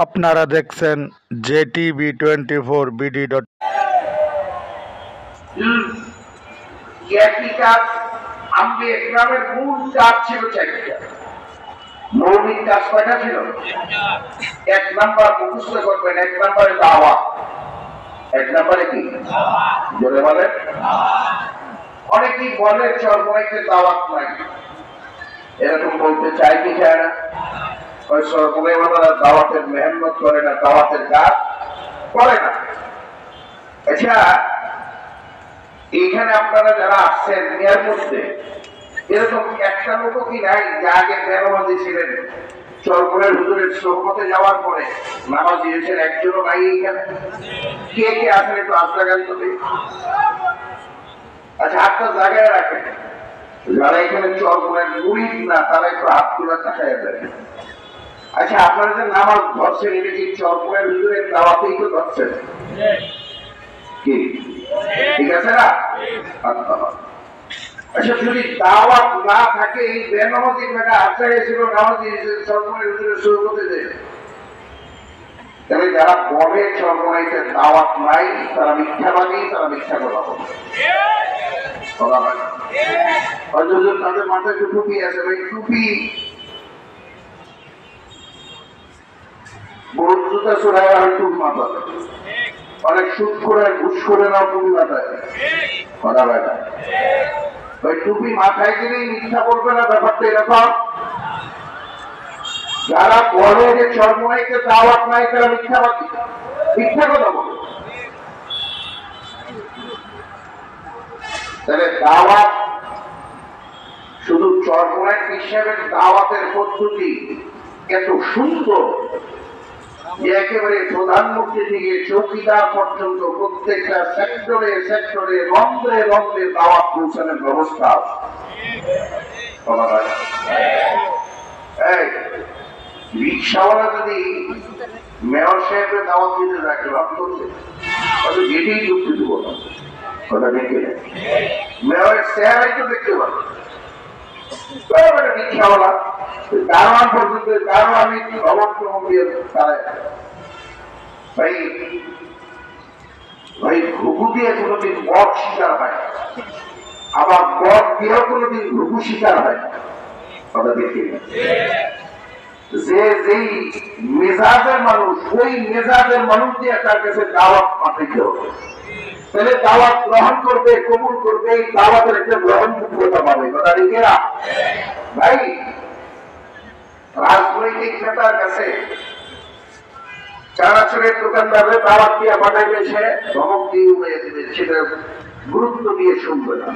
আপনারা দেখছেন JTV24BD. একই কাজ আমি একরামের মূল কাজ ছিল চারটা। মৌলিক কাজ কয়টা ছিল? এক নাম্বার মুখস্থ করবেন, এক নাম্বারে দাওয়া। এক নাম্বারে কি বলে বলেন? অনেকেই বলে চরমনাইতে দাওয়াত নাই, এরকম বলতে চাই কি চায় না? ওই চরমনাইওয়ালারা দাওয়াতের মেহনত করে না, দাওয়াতের কাজ করে না। আচ্ছা, এইখানে আপনারা যারা আসছেন এর মধ্যে এরকম একটা লোকও কি নাই যে আগে নামাজি ছিলেন, চরমনের হুজুরের সোহবতে যাওয়ার পরে নামাজি হয়েছেন? একজনও নাই এইখানে। কে কে আছেন একটু আস্থা গান করবে? আচ্ছা, হাতটা জায়গায় রাখেন। যারা এখানে চরমনের মুরিদ না তারা একটু হাত তুলে তাকায় দেখেন। আচ্ছা, আপনারা যে নামাজ ধরছেন এটা কি চরমনের হুজুরের দাওয়াতেই তো ধরছেন? কি ঠিক আছে না? আচ্ছা, যদি দাওয়াত না থাকে, এই বেনামাজি বেটা আচ্ছা এসেছিল নামাজি চরমনের হুজুরের শুরু করতে দেয়, তাহলে যারা বলে চরমনাইতে দাওয়াত নাই তারা মিথ্যাবাদী, তারা মিথ্যা কথা বলে। তাদের মাথায় যে টুপি আছে, ভাই টুপি বহুত জুতা চড়ায় আর টুপি মাথায়, অনেক সুদ করে ঘুষ করে নাও টুপি মাথায় কথা বেটা। ওই টুপি মাথায় দিলেই মিথ্যা বলবে না, ব্যাপারটা এরকম। যারা বলে যে চরমনাইতে দাওয়াত নাই তারা মিথ্যাবাদী, মিথ্যা কথা বলে। তাহলে দাওয়াত শুধু চরমনাই হিসাবে দাওয়াতের পদ্ধতি এত সুন্দর যে একেবারে প্রধানমন্ত্রী থেকে চৌকিদার পর্যন্ত প্রত্যেকটা সেক্টরে সেক্টরে রন্ধ্রে রন্ধ্রে দাওয়াত পৌঁছানোর ব্যবস্থা আছে। রিক্সাওয়ালা যদি মেয়র সাহেবের দাওয়াত দিতে থাকে লাভ করছে, যেটাই যুক্তি দেবো না কথা দেখে মেয়রের চেহারাই তো দেখতে পাবো। রিক্সাওয়ালা দারোয়ান পর্যন্ত আমি ভাই ভাই ঘুঘু দিয়ে কোনোদিন বট শিকার হয়, আবার বট দিয়েও কোনোদিন ঘুঘু শিকার হয় কথা দেখে। যে যেই মেজাজের মানুষ, ওই মেজাজের মানুষ দিয়ে তার কাছে দাওয়াত পাঠাইতে হবে, তাহলে দাওয়াত গ্রহণ করবে, কবুল করবে, এই দাওয়াতের একটা গ্রহণযোগ্যতা পাবে কথা দেখে না ভাই। রাজনৈতিক নেতার কাছে চানাচুরের দোকানদারের দাওয়াত দিয়ে পাঠাইবে, সে ধমক দিয়ে উড়িয়ে দেবে, সেটা গুরুত্ব দিয়ে শুনবে না।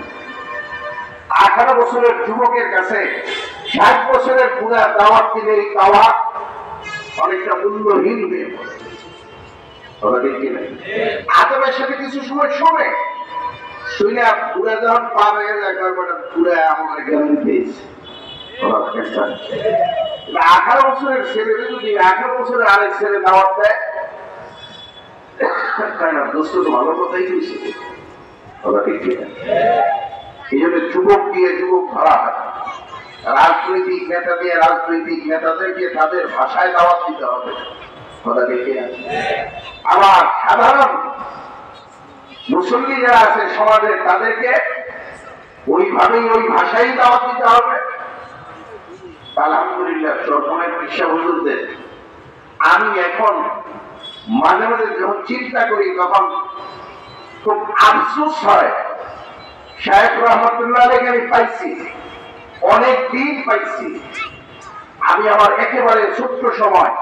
18 বছরের যুবকের কাছে 60 বছরের বুড়া দাওয়াত দিলে এই দাওয়াত অনেকটা মূল্যহীন হয়ে পড়ে। আদমের সাথে কিছু সময় শোনে, শুনে পুরা যখন পার হয়ে যায় পুরা আমার জ্ঞান পেয়েছে। 18 বছরের ছেলে যদি 18 বছরের আরেক ছেলে দাওয়াত দেয়, তাই না? দোস্ত তো ভালো কথাই দিয়েছে। এই জন্য যুবক দিয়ে যুবক ধরা হয়, রাজনৈতিক নেতা দিয়ে রাজনৈতিক নেতাদেরকে তাদের ভাষায় দাওয়াত দিতে হবে কথা দেখে। আবার সাধারণ মুসল্লি যারা আছে সমাজের, তাদেরকে ওইভাবেই ওই ভাষাই দাওয়াত দিতে হবে। আলহামদুলিল্লাহ চরমনের পেশা হুজুরদের আমি এখন মাঝে মাঝে যখন চিন্তা করি তখন খুব আফসোস হয়। শায়েখ রহমতুল্লাহ আলাইহি আমি পাইছি, অনেক দিন পাইছি। আমি আমার একেবারে ছোট্ট সময়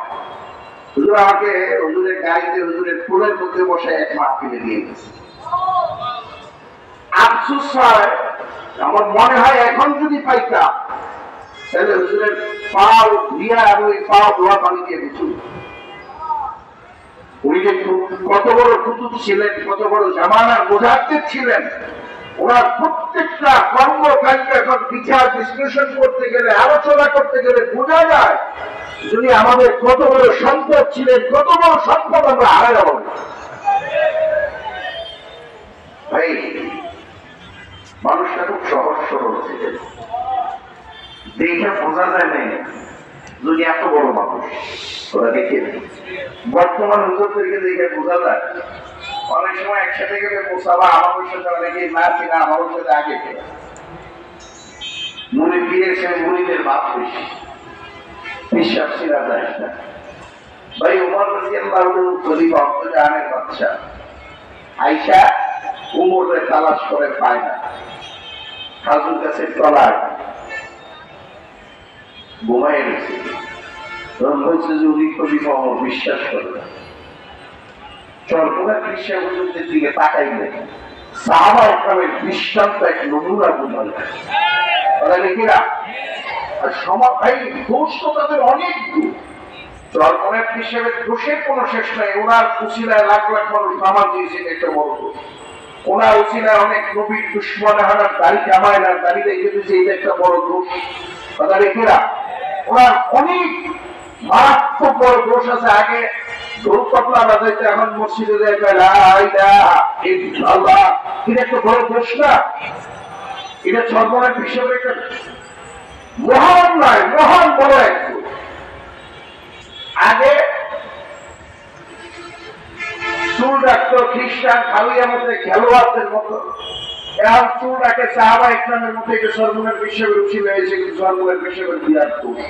হুজুর আমাকে হুজুরের গাড়িতে হুজুরের ফুলের মধ্যে বসে এক মাহফিলে নিয়ে গেছে। আফসোস হয়, আমার মনে হয় এখন যদি পাইতাম তাহলে হুজুরের পাও দিয়া আমি ওই পাও ধোয়া পানি দিয়ে দিচ্ছি। উনি যে কত বড় কুতুব ছিলেন, কত বড় জামানার মুজাদ্দিদ ছিলেন, ওনার প্রত্যেকটা কর্মকাণ্ড এখন বিচার বিশ্লেষণ করতে গেলে, আলোচনা করতে গেলে বোঝা যায় যদি আমাদের কত বড় সম্পদ ছিলেন, কত বড় সম্পদ আমরা হারাই যাব। ভাই মানুষটা খুব সহজ সরল ছিলেন, দেখে বোঝা যায় নাই যদি এত বড় মানুষ ওরা দেখে বর্তমান হুজুরদেরকে দেখে বোঝা যায় অনেক সময় একসাথে গেলে মোসাবা আমার সাথে অনেকে না চিনা আমার সাথে আগে মুড়ি দিয়েছে মুড়িদের বাপ বেশি বিশ্বাস চিনা যায় না ভাই উমর রাদিয়াল্লাহু খলিফা আব্দুল্লাহের বাদশা আয়েশা উমরের তালাশ করে পায় না হাজুর কাছে তলাক ঘুমায় গেছে তখন বলছে যে উনি খলিফা আমার বিশ্বাস করে না চরমোনার কৃষ্ণা হুজুরদের দিকে তাকাইলে সাহাবা ইকরামের দৃষ্টান্ত এক নমুনা বুঝাল তারা লিখিরা আর ভাই দোষ তো তাদের অনেক দূর চরমোনার হিসেবে দোষের কোনো শেষ নাই ওনার উসিলায় লাখ লাখ মানুষ নামাজ দিয়েছেন একটা বড় দোষ ওনার উসিলায় অনেক নবীর দুশ্মনে হানার দাড়ি কামায় না দাড়ি রেখে দিয়েছে এটা একটা বড় দোষ তারা লিখিরা ওনার অনেক মারাত্মক বড় দোষ আছে আগে দৌড়পটলা বাজাইতে এখন মসজিদে যায় এটা একটা বড় দোষ না এটা চরমোনার হিসেবে একটা মহান নয় মহান বড় এক আগে চুল রাখতো খ্রিস্টান খালিয়া মতো খেলোয়াড়দের মতো এখন চুল রাখে সাহাবা ইকরামের মতো এটা চরমোনার হিসেবে রুচি হয়েছে কিন্তু চরমোনার হিসেবে বিরাট দোষ